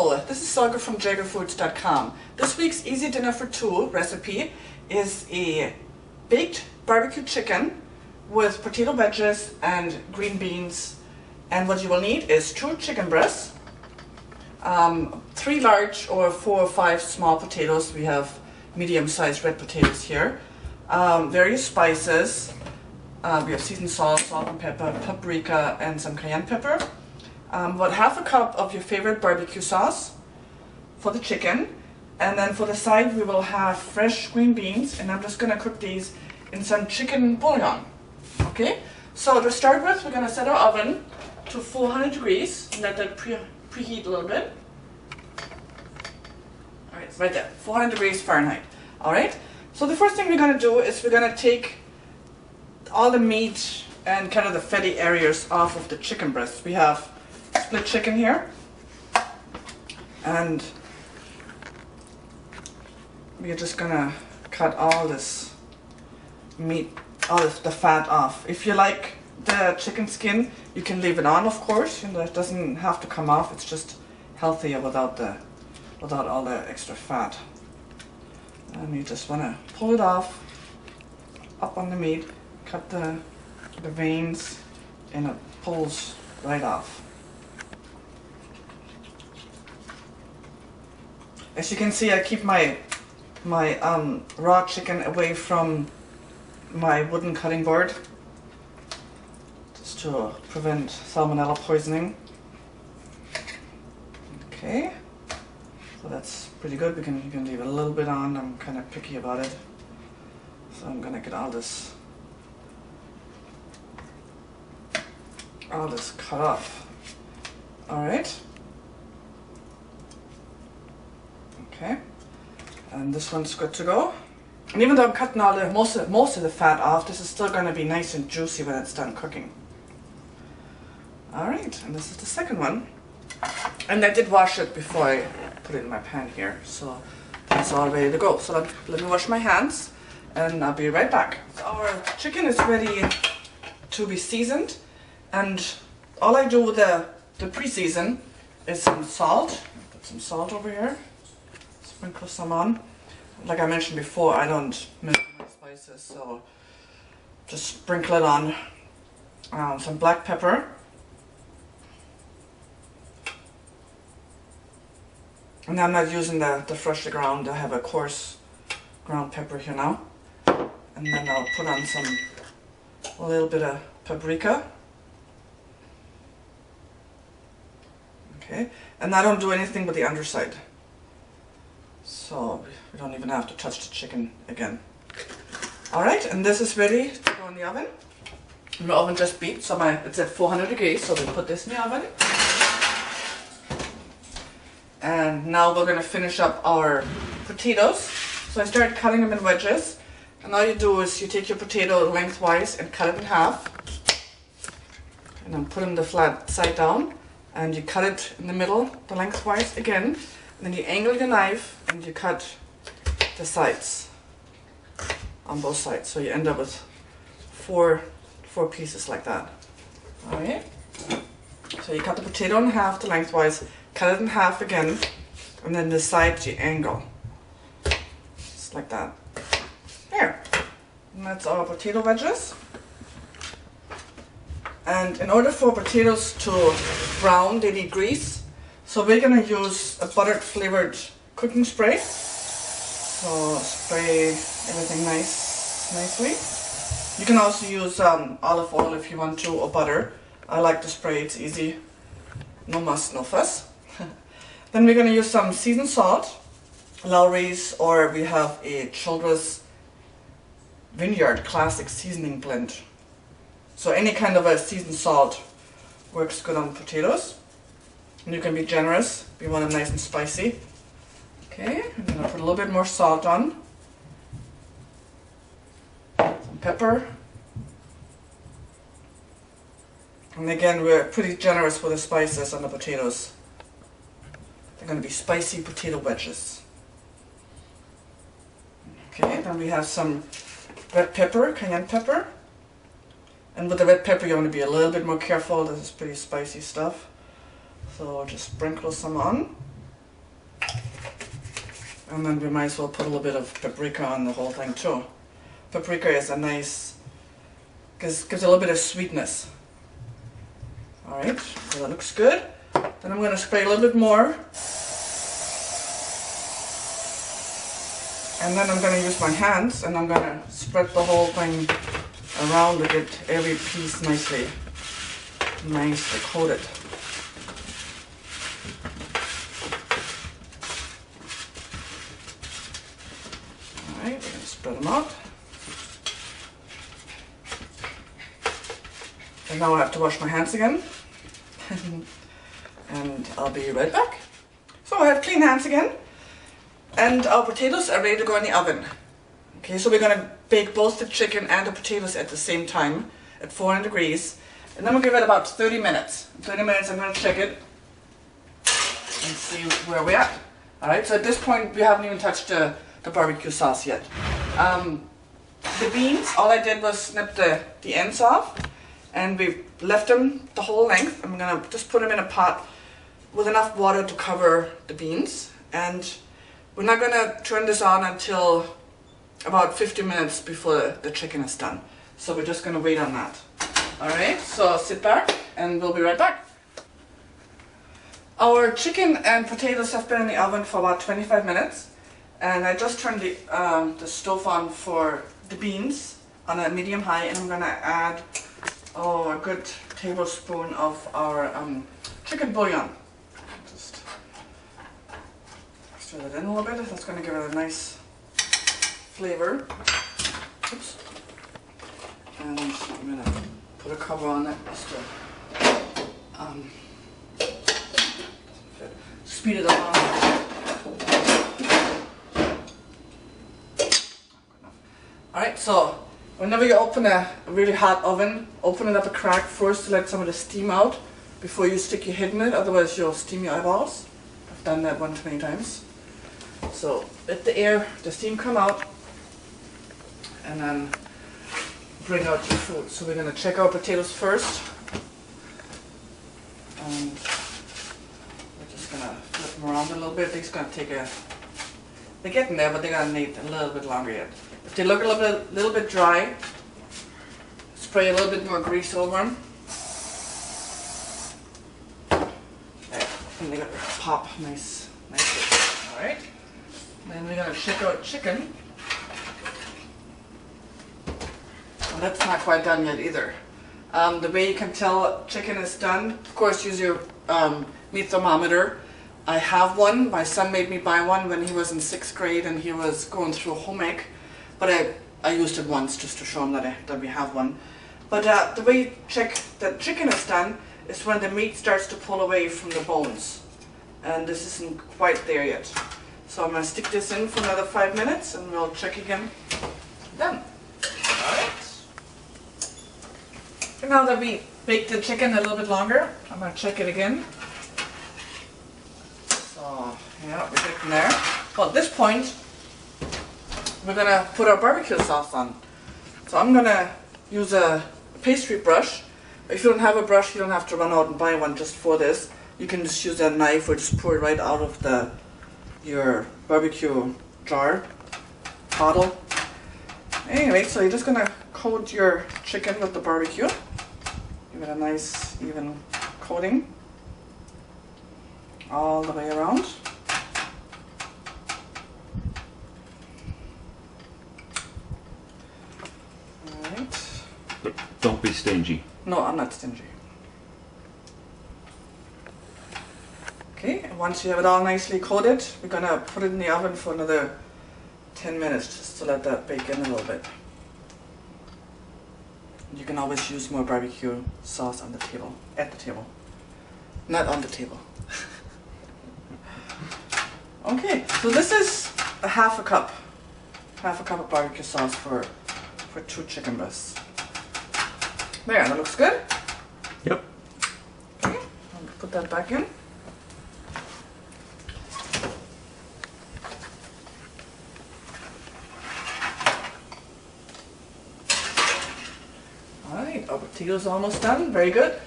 Hello, this is Silke from JagerFoods.com. This week's Easy Dinner for Two recipe is a baked barbecue chicken with potato wedges and green beans. And what you will need is 2 chicken breasts, 3 large or 4 or 5 small potatoes. We have medium-sized red potatoes here. Various spices. We have seasoned salt, salt and pepper, paprika, and some cayenne pepper. About half a cup of your favorite barbecue sauce for the chicken, and then for the side we will have fresh green beans, and I'm just going to cook these in some chicken bouillon. Okay, so to start with, we're going to set our oven to 400 degrees and let that preheat a little bit. Alright, right there, 400 degrees Fahrenheit. Alright, so the first thing we're going to do is we're going to take all the meat and kind of the fatty areas off of the chicken breast. We have split chicken here, and we're just gonna cut all this meat, all the fat off. If you like the chicken skin, you can leave it on, of course. You know, it doesn't have to come off. It's just healthier without all the extra fat. And you just wanna pull it off, up on the meat, cut the veins, and it pulls right off. As you can see, I keep my raw chicken away from my wooden cutting board, just to prevent salmonella poisoning. Okay, so that's pretty good. You can leave it a little bit on. I'm kind of picky about it, so I'm gonna get all this cut off. All right. Okay, and this one's good to go. And even though I'm cutting all the most of the fat off, this is still going to be nice and juicy when it's done cooking. Alright, and this is the second one. And I did wash it before I put it in my pan here, so it's all ready to go. So let me wash my hands, and I'll be right back. So our chicken is ready to be seasoned, and all I do with the pre-season is some salt. Put some salt over here. Sprinkle some on. Like I mentioned before, I don't mix my spices, so just sprinkle it on. Some black pepper. And I'm not using the freshly ground. I have a coarse ground pepper here now. And then I'll put on a little bit of paprika. Okay, and I don't do anything with the underside. So we don't even have to touch the chicken again. Alright, and this is ready to go in the oven. My oven just beeped, so it's at 400 degrees, so we put this in the oven. And now we're going to finish up our potatoes. So I started cutting them in wedges. And all you do is you take your potato lengthwise and cut it in half. And then put them the flat side down. And you cut it in the middle, the lengthwise again. And then you angle your knife and you cut the sides on both sides. So you end up with four pieces like that. Alright. So you cut the potato in half the lengthwise, cut it in half again, and then the sides you angle. Just like that. There. And that's our potato wedges. And in order for potatoes to brown, they need grease. So we're going to use a buttered flavored cooking spray. So spray everything nicely. You can also use olive oil if you want to, or butter. I like the spray, it's easy. No muss, no fuss. Then we're going to use some seasoned salt, Lowry's, or we have a Childress Vineyard Classic Seasoning Blend. So any kind of a seasoned salt works good on potatoes. And you can be generous if you want them nice and spicy. Okay, I'm going to put a little bit more salt on. Some pepper. And again, we're pretty generous with the spices on the potatoes. They're going to be spicy potato wedges. Okay, then we have some red pepper, cayenne pepper. And with the red pepper, you want to be a little bit more careful. This is pretty spicy stuff. So just sprinkle some on. And then we might as well put a little bit of paprika on the whole thing too. Paprika is a nice, gives a little bit of sweetness. Alright, so that looks good. Then I'm going to spray a little bit more. And then I'm going to use my hands and I'm going to spread the whole thing around to get every piece nicely coated. Alright, we're going to spread them out. And now I have to wash my hands again. And I'll be right back. So I have clean hands again. And our potatoes are ready to go in the oven. Okay, so we're going to bake both the chicken and the potatoes at the same time at 400 degrees. And then we'll give it about 30 minutes. In 30 minutes I'm going to check it and see where we're at. Alright, so at this point we haven't even touched the barbecue sauce yet. The beans, all I did was snip the ends off. And we left them the whole length. I'm going to just put them in a pot with enough water to cover the beans. And we're not going to turn this on until about 50 minutes before the chicken is done. So we're just going to wait on that. Alright, so sit back and we'll be right back. Our chicken and potatoes have been in the oven for about 25 minutes. And I just turned the stove on for the beans on a medium high, and I'm going to add a good tablespoon of our chicken bouillon. Just stir that in a little bit. That's going to give it a nice flavor. Oops. And I'm going to put a cover on it just to speed it up. Alright, so whenever you open a really hot oven, open it up a crack first to let some of the steam out before you stick your head in it, otherwise you'll steam your eyeballs. I've done that 20 times. So let the steam come out, and then bring out your food. So we're going to check our potatoes first. And we're just going to flip them around a little bit. It's going to take they're getting there, but they're going to need a little bit longer yet. If they look a little bit dry, spray a little bit more grease over them. And they're going to pop nicely. Alright. Then we're going to check out chicken. Well, that's not quite done yet either. The way you can tell chicken is done, of course, use your meat thermometer. I have one. My son made me buy one when he was in 6th grade and he was going through home ec. But I used it once just to show him that we have one. But the way you check that chicken is done is when the meat starts to pull away from the bones. And this isn't quite there yet. So I'm going to stick this in for another 5 minutes and we'll check again. Done. Alright. And now that we baked the chicken a little bit longer, I'm going to check it again. So, yeah, we're getting there. Well, at this point, we're going to put our barbecue sauce on. So I'm going to use a pastry brush. If you don't have a brush, you don't have to run out and buy one just for this. You can just use a knife or just pour it right out of your barbecue jar, bottle. Anyway, so you're just going to coat your chicken with the barbecue. Give it a nice even coating all the way around. Alright. But don't be stingy. No, I'm not stingy. Okay, and once you have it all nicely coated, we're going to put it in the oven for another 10 minutes just to let that bake in a little bit. You can always use more barbecue sauce on the table, at the table, not on the table. Okay, so this is a half a cup of barbecue sauce for 2 chicken breasts. There, that looks good. Yep. Okay, I'll put that back in. Alright, our potatoes are almost done. Very good.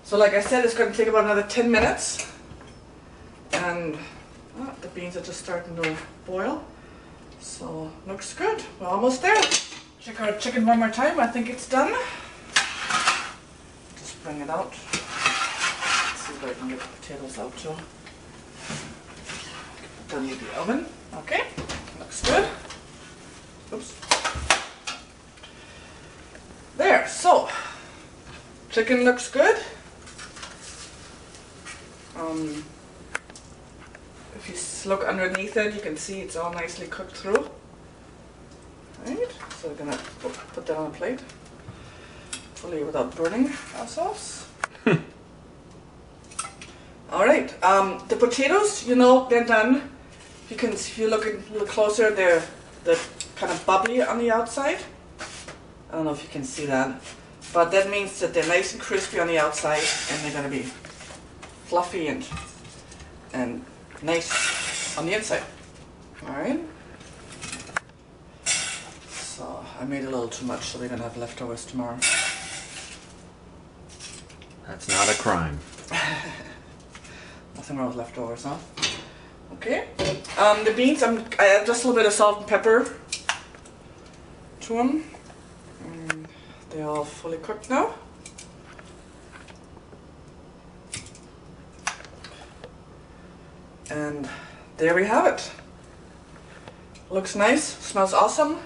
So like I said, it's going to take about another 10 minutes. And the beans are just starting to boil. So looks good. We're almost there. Check our chicken one more time. I think it's done. Just bring it out. Let's see if I can get the potatoes out too. Done with the oven. Okay, looks good. Oops. There, so chicken looks good. If you look underneath it, you can see it's all nicely cooked through. Right, so we're gonna put that on a plate, hopefully without burning ourselves. All right, the potatoes, you know, they're done. You can, if you look a little closer, they're kind of bubbly on the outside. I don't know if you can see that, but that means that they're nice and crispy on the outside, and they're gonna be fluffy and nice on the inside. All right. So I made a little too much, so we're gonna have leftovers tomorrow. That's not a crime. Nothing wrong with leftovers, huh? Okay. The beans, I add just a little bit of salt and pepper to them. They're all fully cooked now. And there we have it. Looks nice, smells awesome.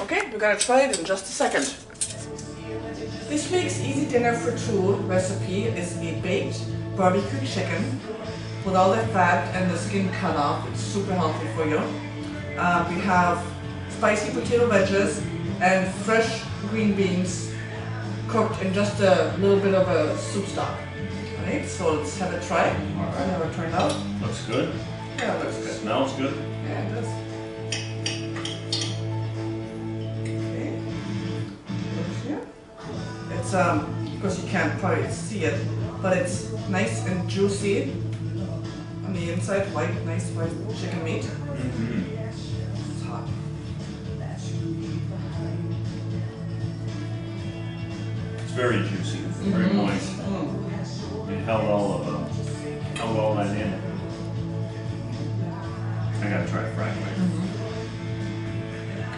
Okay, we're gonna try it in just a second. This week's Easy Dinner for Two recipe is a baked barbecue chicken with all the fat and the skin cut off. It's super healthy for you. We have spicy potato wedges and fresh green beans cooked in just a little bit of a soup stock. Alright, so let's have a try. Alright, how it turned out. Looks good. Yeah, it looks good. Smells good. Yeah, it does. Okay. Looks here. It's of course you can't probably see it, but it's nice and juicy on the inside, white, nice white chicken meat. It's hot. It's very juicy, very moist. It held all that in. I gotta try it fried later.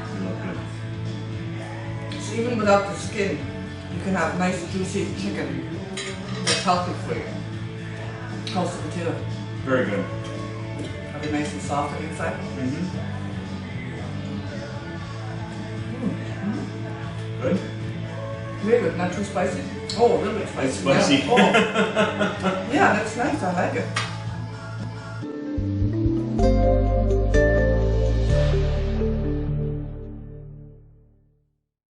They look good. So even without the skin, you can have nice juicy chicken that's healthy for you. How's the potato? Very good. Are they nice and soft on the inside? Good. Very good, not too spicy. Oh, a little bit spicy. It's spicy. Yeah, oh. Yeah, that's nice, I like it.